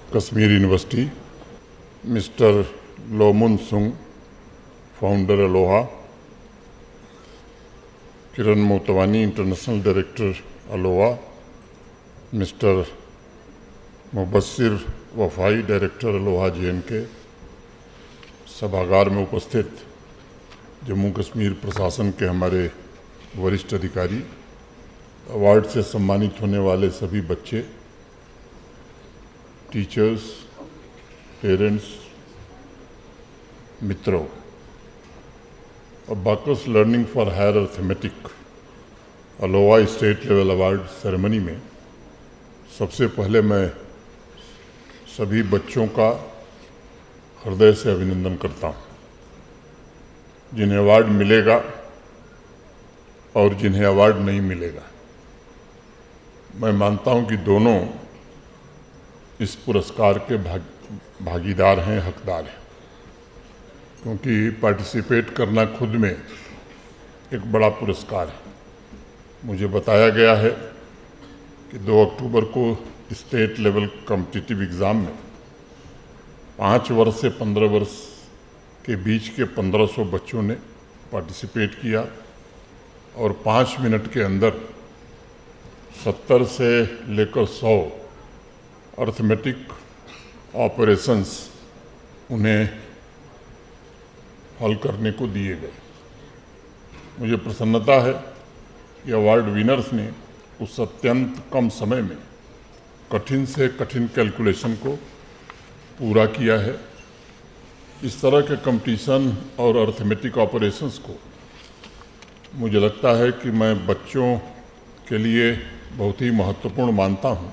Kashmir university, mister Lomun Sung, founder Aloha, Kiran Motwani, international director Aloha, mister Mubassir Wafai, director Aloha JNK, सभागार में उपस्थित जम्मू कश्मीर प्रशासन के हमारे वरिष्ठ अधिकारी, अवार्ड से सम्मानित होने वाले सभी बच्चे, टीचर्स, पेरेंट्स, मित्रों, abacus learning for higher arithmetic Aloha state level award ceremony में सबसे पहले मैं सभी बच्चों का हृदय से अभिनंदन करता हूं, जिन्हें अवार्ड मिलेगा और जिन्हें अवार्ड नहीं मिलेगा। मैं मानता हूं कि दोनों इस पुरस्कार के भागीदार हैं, हकदार हैं, क्योंकि पार्टिसिपेट करना खुद में एक बड़ा पुरस्कार है। मुझे बताया गया है कि 2 अक्टूबर को स्टेट लेवल कॉम्पिटिटिव एग्ज़ाम में 5 वर्ष से 15 वर्ष के बीच के 1500 बच्चों ने पार्टिसिपेट किया और 5 मिनट के अंदर 70 से लेकर 100 अर्थमेटिक ऑपरेशंस उन्हें हल करने को दिए गए। मुझे प्रसन्नता है कि अवार्ड विनर्स ने उस अत्यंत कम समय में कठिन से कठिन कैलकुलेशन को पूरा किया है। इस तरह के कंपटीशन और अर्थमेटिक ऑपरेशंस को मुझे लगता है कि मैं बच्चों के लिए बहुत ही महत्वपूर्ण मानता हूं,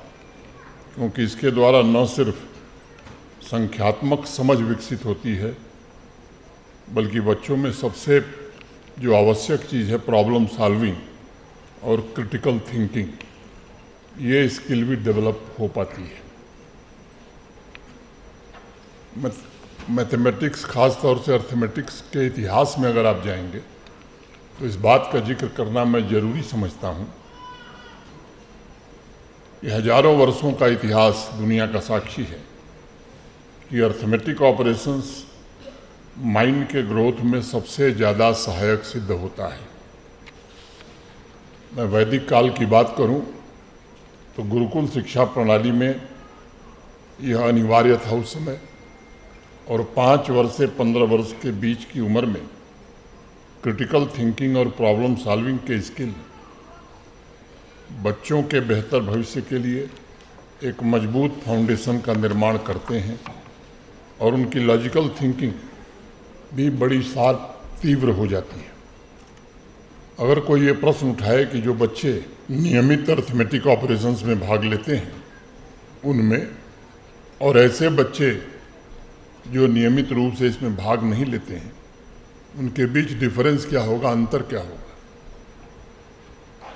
क्योंकि इसके द्वारा न सिर्फ संख्यात्मक समझ विकसित होती है, बल्कि बच्चों में सबसे जो आवश्यक चीज़ है प्रॉब्लम सॉल्विंग और क्रिटिकल थिंकिंग, ये स्किल भी डेवलप हो पाती है। मैथमेटिक्स, खास तौर से अर्थमेटिक्स के इतिहास में अगर आप जाएंगे तो इस बात का जिक्र करना मैं ज़रूरी समझता हूँ कि हजारों वर्षों का इतिहास दुनिया का साक्षी है कि अर्थमेटिक ऑपरेशंस माइंड के ग्रोथ में सबसे ज़्यादा सहायक सिद्ध होता है। मैं वैदिक काल की बात करूं तो गुरुकुल शिक्षा प्रणाली में यह अनिवार्य था उस समय, और 5 वर्ष से 15 वर्ष के बीच की उम्र में क्रिटिकल थिंकिंग और प्रॉब्लम सॉल्विंग के स्किल बच्चों के बेहतर भविष्य के लिए एक मजबूत फाउंडेशन का निर्माण करते हैं और उनकी लॉजिकल थिंकिंग भी बड़ी शार्प, तीव्र हो जाती है। अगर कोई ये प्रश्न उठाए कि जो बच्चे नियमित अर्थमेटिक ऑपरेशंस में भाग लेते हैं उनमें और ऐसे बच्चे जो नियमित रूप से इसमें भाग नहीं लेते हैं, उनके बीच डिफरेंस क्या होगा, अंतर क्या होगा,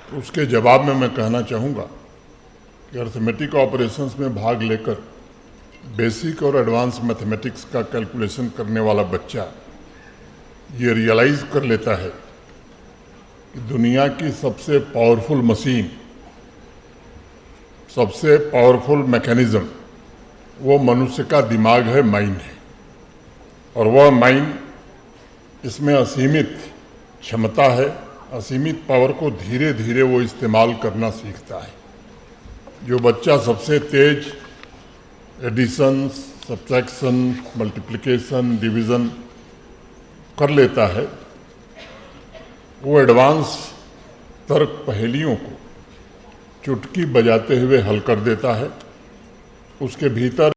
तो उसके जवाब में मैं कहना चाहूँगा कि अर्थमेटिक ऑपरेशंस में भाग लेकर बेसिक और एडवांस मैथमेटिक्स का कैलकुलेशन करने वाला बच्चा ये रियलाइज़ कर लेता है कि दुनिया की सबसे पावरफुल मशीन, सबसे पावरफुल मैकेनिज्म वो मनुष्य का दिमाग है, माइंड है, और वह माइंड, इसमें असीमित क्षमता है। असीमित पावर को धीरे धीरे वो इस्तेमाल करना सीखता है। जो बच्चा सबसे तेज एडिशन, सब्ट्रैक्शन, मल्टीप्लिकेशन, डिवीज़न कर लेता है, वो एडवांस तर्क पहेलियों को चुटकी बजाते हुए हल कर देता है। उसके भीतर